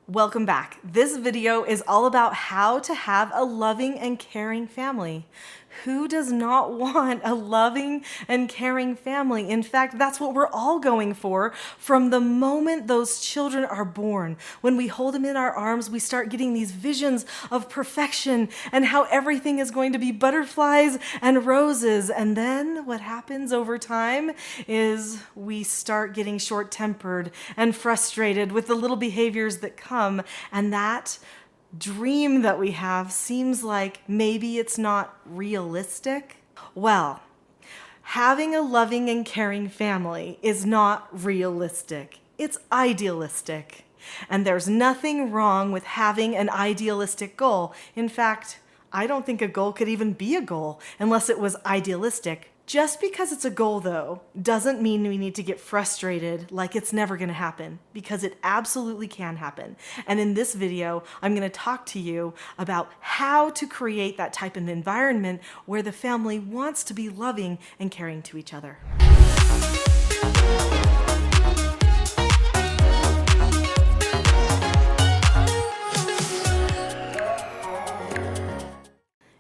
Welcome back. This video is all about how to have a loving and caring family. Who does not want a loving and caring family? In fact, that's what we're all going for from the moment those children are born. When we hold them in our arms, we start getting these visions of perfection and how everything is going to be butterflies and roses. And then what happens over time is we start getting short-tempered and frustrated with the little behaviors that come, and that dream that we have seems like maybe it's not realistic. Well, having a loving and caring family is not realistic. It's idealistic. And there's nothing wrong with having an idealistic goal. In fact, I don't think a goal could even be a goal unless it was idealistic. Just because it's a goal, though, doesn't mean we need to get frustrated like it's never going to happen, because it absolutely can happen. And in this video, I'm going to talk to you about how to create that type of environment where the family wants to be loving and caring to each other.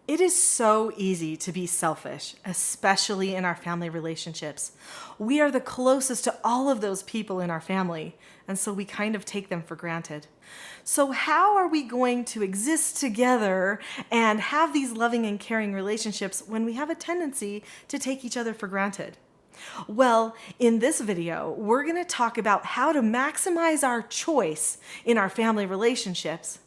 It is so easy to be selfish, especially in our family relationships. We are the closest to all of those people in our family, and so we kind of take them for granted. So how are we going to exist together and have these loving and caring relationships when we have a tendency to take each other for granted? Well, in this video, we're going to talk about how to maximize our choice in our family relationships,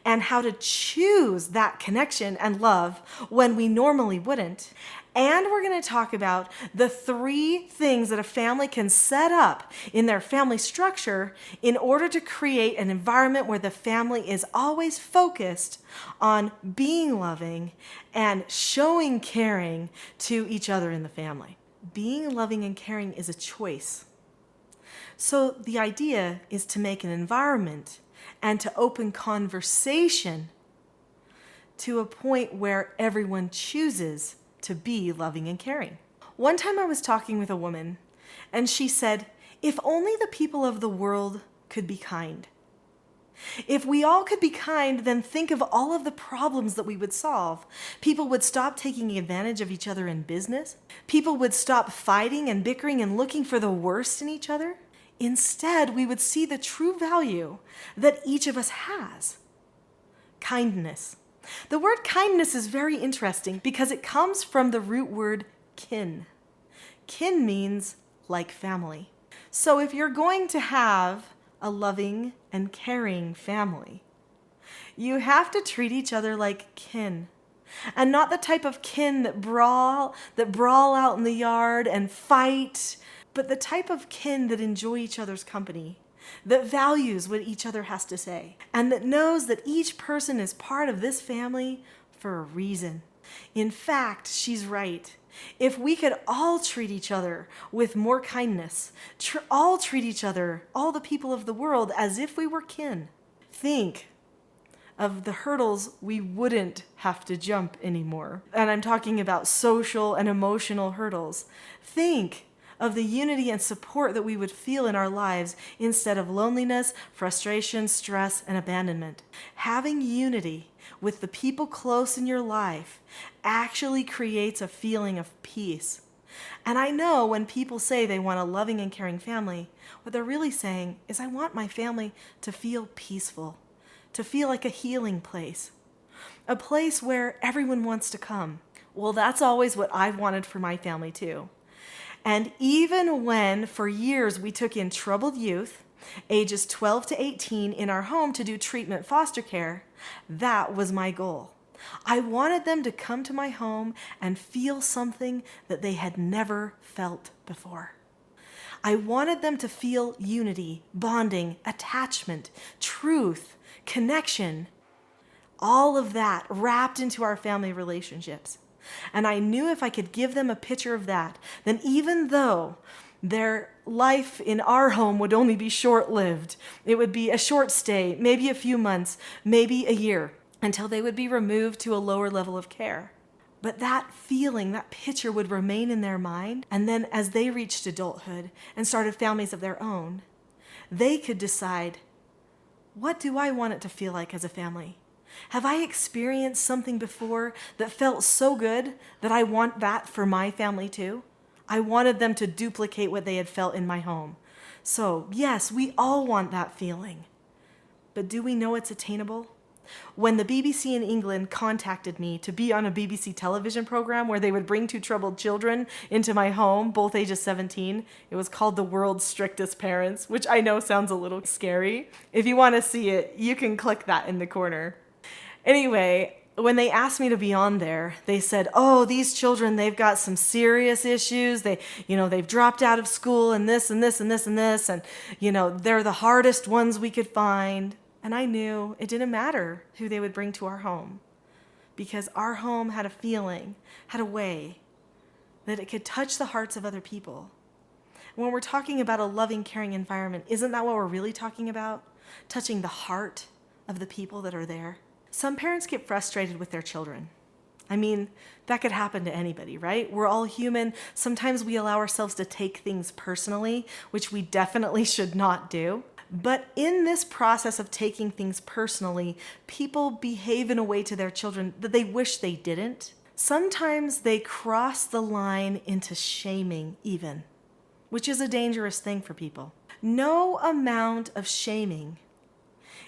and how to choose that connection and love when we normally wouldn't. And we're going to talk about the 3 things that a family can set up in their family structure in order to create an environment where the family is always focused on being loving and showing caring to each other in the family. Being loving and caring is a choice. So the idea is to make an environment and to open conversation to a point where everyone chooses to be loving and caring. One time I was talking with a woman, and she said, if only the people of the world could be kind. If we all could be kind, then think of all of the problems that we would solve. People would stop taking advantage of each other in business. People would stop fighting and bickering and looking for the worst in each other. Instead, we would see the true value that each of us has. Kindness. The word kindness is very interesting because it comes from the root word kin. Kin means like family. So if you're going to have a loving and caring family, you have to treat each other like kin. And not the type of kin that brawl out in the yard and fight, but the type of kin that enjoy each other's company, that values what each other has to say, and that knows that each person is part of this family for a reason. In fact, she's right. If we could all treat each other with more kindness, all treat each other, all the people of the world, as if we were kin, think of the hurdles we wouldn't have to jump anymore. And I'm talking about social and emotional hurdles. Think of the unity and support that we would feel in our lives instead of loneliness, frustration, stress, and abandonment. Having unity with the people close in your life actually creates a feeling of peace. And I know when people say they want a loving and caring family, what they're really saying is, I want my family to feel peaceful, to feel like a healing place, a place where everyone wants to come. Well, that's always what I've wanted for my family too. And even when, for years, we took in troubled youth, ages 12 to 18, in our home to do treatment foster care, that was my goal. I wanted them to come to my home and feel something that they had never felt before. I wanted them to feel unity, bonding, attachment, truth, connection, all of that wrapped into our family relationships. And I knew if I could give them a picture of that, then even though their life in our home would only be short-lived, it would be a short stay, maybe a few months, maybe a year, until they would be removed to a lower level of care. But that feeling, that picture would remain in their mind, and then as they reached adulthood and started families of their own, they could decide, What do I want it to feel like as a family? Have I experienced something before that felt so good that I want that for my family too? I wanted them to duplicate what they had felt in my home. So, yes, we all want that feeling. But do we know it's attainable? When the BBC in England contacted me to be on a BBC television program where they would bring two troubled children into my home, both ages 17, it was called The World's Strictest Parents, which I know sounds a little scary. If you want to see it, you can click that in the corner. Anyway, when they asked me to be on there, they said, oh, these children, they've got some serious issues. They've dropped out of school and this and this and this and this. And, they're the hardest ones we could find. And I knew it didn't matter who they would bring to our home, because our home had a feeling, had a way that it could touch the hearts of other people. When we're talking about a loving, caring environment, isn't that what we're really talking about? Touching the heart of the people that are there. Some parents get frustrated with their children. I mean, that could happen to anybody, right? We're all human. Sometimes we allow ourselves to take things personally, which we definitely should not do. But in this process of taking things personally, people behave in a way to their children that they wish they didn't. Sometimes they cross the line into shaming even, which is a dangerous thing for people. No amount of shaming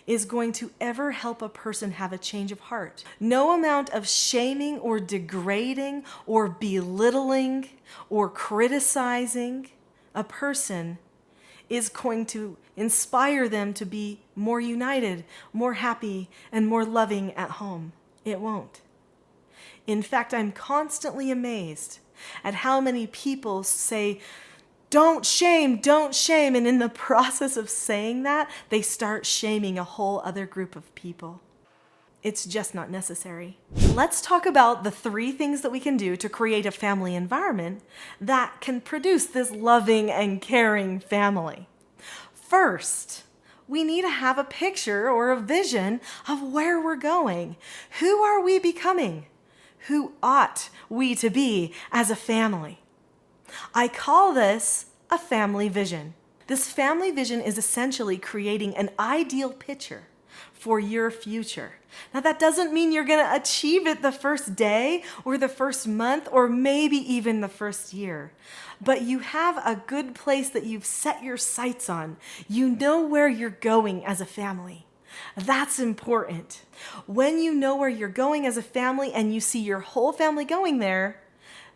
is going to ever help a person have a change of heart. No amount of shaming or degrading or belittling or criticizing a person is going to inspire them to be more united, more happy, and more loving at home. It won't. In fact, I'm constantly amazed at how many people say, don't shame, and in the process of saying that, they start shaming a whole other group of people. It's just not necessary. Let's talk about the 3 things that we can do to create a family environment that can produce this loving and caring family. First, we need to have a picture or a vision of where we're going. Who are we becoming? Who ought we to be as a family? I call this a family vision. This family vision is essentially creating an ideal picture for your future. Now, that doesn't mean you're going to achieve it the first day or the first month or maybe even the first year. But you have a good place that you've set your sights on. You know where you're going as a family. That's important. When you know where you're going as a family and you see your whole family going there,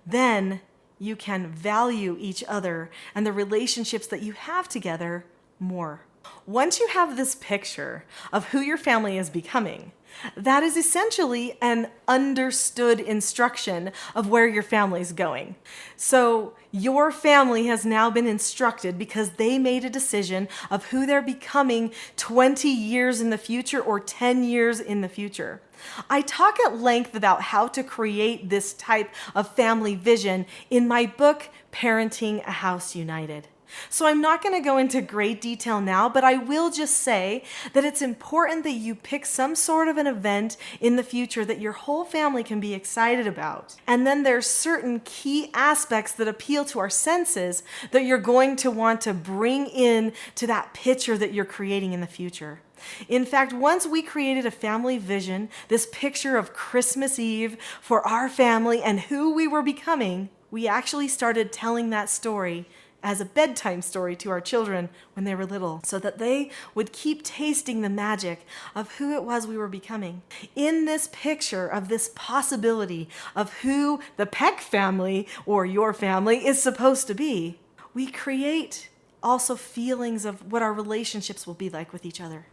then you can value each other and the relationships that you have together more. Once you have this picture of who your family is becoming, that is essentially an understood instruction of where your family is going. So your family has now been instructed because they made a decision of who they're becoming 20 years in the future or 10 years in the future. I talk at length about how to create this type of family vision in my book, Parenting a House United. So I'm not going to go into great detail now, but I will just say that it's important that you pick some sort of an event in the future that your whole family can be excited about. And then there's certain key aspects that appeal to our senses that you're going to want to bring in to that picture that you're creating in the future. In fact, once we created a family vision, this picture of Christmas Eve for our family and who we were becoming, we actually started telling that story as a bedtime story to our children when they were little, so that they would keep tasting the magic of who it was we were becoming. In this picture of this possibility of who the Peck family or your family is supposed to be, we create also feelings of what our relationships will be like with each other.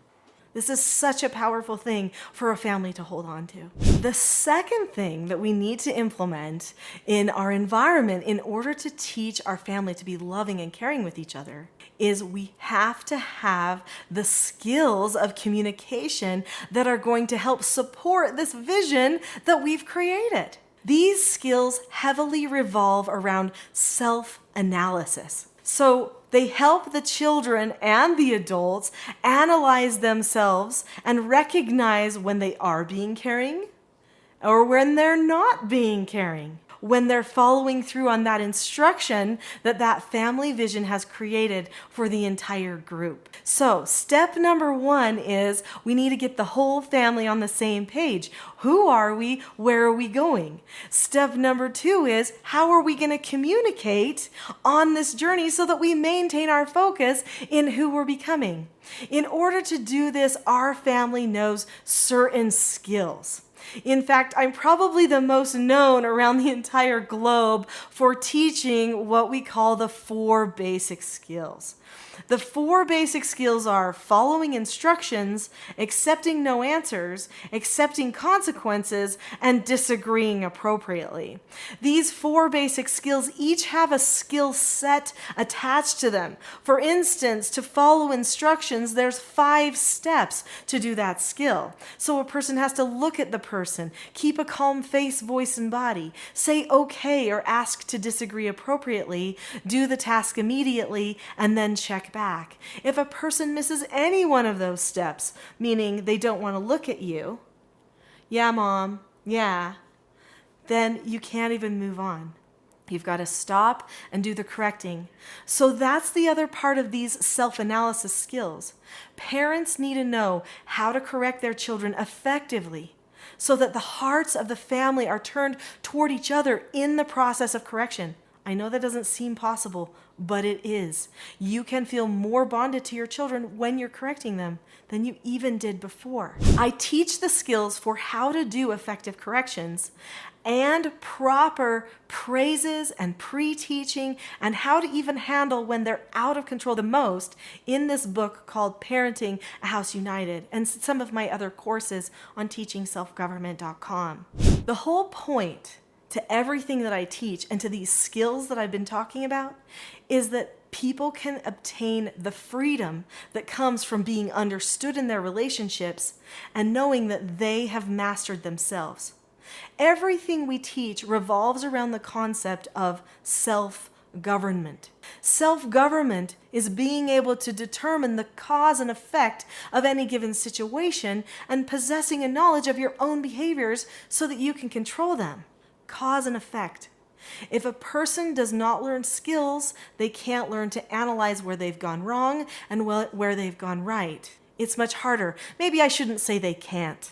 This is such a powerful thing for a family to hold on to. The second thing that we need to implement in our environment in order to teach our family to be loving and caring with each other is we have to have the skills of communication that are going to help support this vision that we've created. These skills heavily revolve around self-analysis. So they help the children and the adults analyze themselves and recognize when they are being caring or when they're not being caring. when they're following through on that instruction that that family vision has created for the entire group. So step number 1 is we need to get the whole family on the same page. Who are we? Where are we going? Step number 2 is how are we going to communicate on this journey so that we maintain our focus in who we're becoming? In order to do this, our family knows certain skills. In fact, I'm probably the most known around the entire globe for teaching what we call the 4 basic skills. The 4 basic skills are following instructions, accepting no answers, accepting consequences, and disagreeing appropriately. These 4 basic skills each have a skill set attached to them. For instance, to follow instructions, there's 5 steps to do that skill. So a person has to look at the person, keep a calm face, voice, and body, say okay or ask to disagree appropriately, do the task immediately, and then check back. If a person misses any one of those steps, meaning they don't want to look at you, yeah, mom, yeah, then you can't even move on. You've got to stop and do the correcting. So that's the other part of these self-analysis skills. Parents need to know how to correct their children effectively so that the hearts of the family are turned toward each other in the process of correction. I know that doesn't seem possible, but it is. You can feel more bonded to your children when you're correcting them than you even did before. I teach the skills for how to do effective corrections and proper praises and pre-teaching and how to even handle when they're out of control the most in this book called Parenting a House United and some of my other courses on teachingselfgovernment.com. The whole point to everything that I teach and to these skills that I've been talking about is that people can obtain the freedom that comes from being understood in their relationships and knowing that they have mastered themselves. Everything we teach revolves around the concept of self-government. Self-government is being able to determine the cause and effect of any given situation and possessing a knowledge of your own behaviors so that you can control them. Cause and effect. If a person does not learn skills, they can't learn to analyze where they've gone wrong and where they've gone right. It's much harder. Maybe I shouldn't say they can't,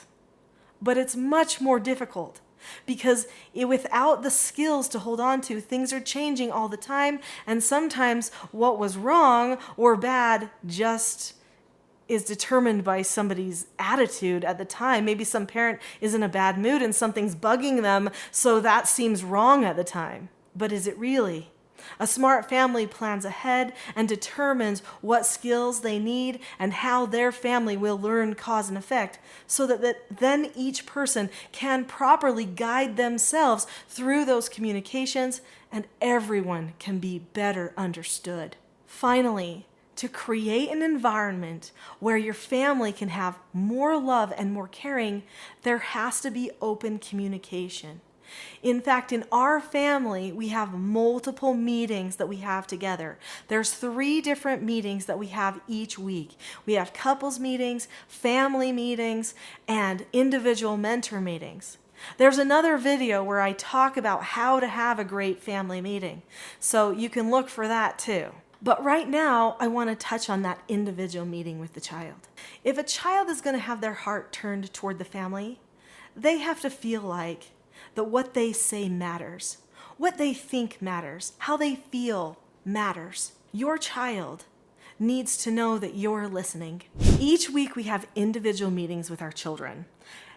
but it's much more difficult because without the skills to hold on to, things are changing all the time, and sometimes what was wrong or bad just is determined by somebody's attitude at the time. Maybe some parent is in a bad mood and something's bugging them, so that seems wrong at the time. But is it really? A smart family plans ahead and determines what skills they need and how their family will learn cause and effect so that then each person can properly guide themselves through those communications and everyone can be better understood. Finally, to create an environment where your family can have more love and more caring, there has to be open communication. In fact, in our family, we have multiple meetings that we have together. There's 3 different meetings that we have each week. We have couples meetings, family meetings, and individual mentor meetings. There's another video where I talk about how to have a great family meeting, so you can look for that too. But right now, I want to touch on that individual meeting with the child. If a child is going to have their heart turned toward the family, they have to feel like that what they say matters, what they think matters, how they feel matters. Your child needs to know that you're listening. Each week we have individual meetings with our children.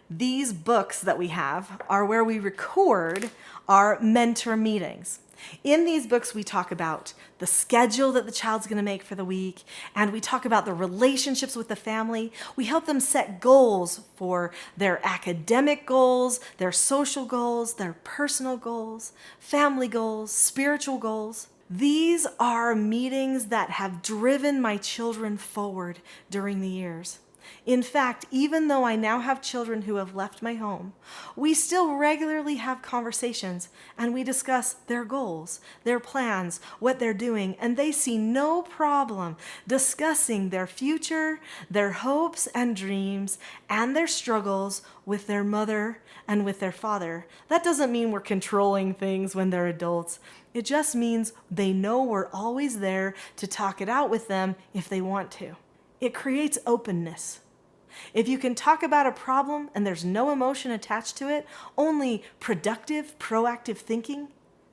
These books that we have are where we record our mentor meetings. In these books, we talk about the schedule that the child's going to make for the week, and we talk about the relationships with the family. We help them set goals for their academic goals, their social goals, their personal goals, family goals, spiritual goals. These are meetings that have driven my children forward during the years. In fact, even though I now have children who have left my home, we still regularly have conversations and we discuss their goals, their plans, what they're doing, and they see no problem discussing their future, their hopes and dreams, and their struggles with their mother and with their father. That doesn't mean we're controlling things when they're adults. It just means they know we're always there to talk it out with them if they want to. It creates openness. If you can talk about a problem and there's no emotion attached to it, only productive, proactive thinking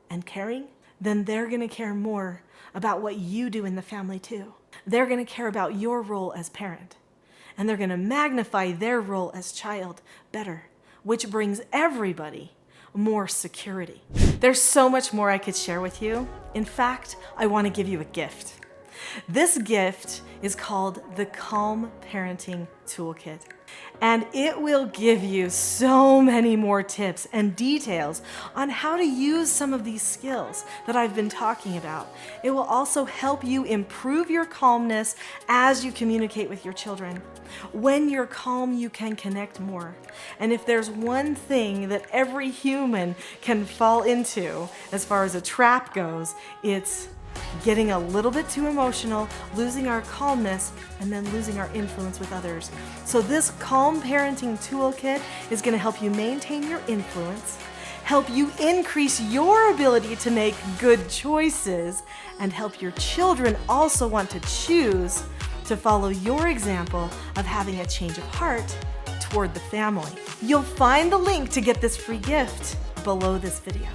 and caring, then they're going to care more about what you do in the family too. They're going to care about your role as parent, and they're going to magnify their role as child better, which brings everybody more security. There's so much more I could share with you. In fact, I want to give you a gift. This gift is called the Calm Parenting Toolkit, and it will give you so many more tips and details on how to use some of these skills that I've been talking about. It will also help you improve your calmness as you communicate with your children. When you're calm, you can connect more. And if there's one thing that every human can fall into as far as a trap goes, it's getting a little bit too emotional, losing our calmness, and then losing our influence with others. So this Calm Parenting Toolkit is going to help you maintain your influence, help you increase your ability to make good choices, and help your children also want to choose to follow your example of having a change of heart toward the family. You'll find the link to get this free gift below this video.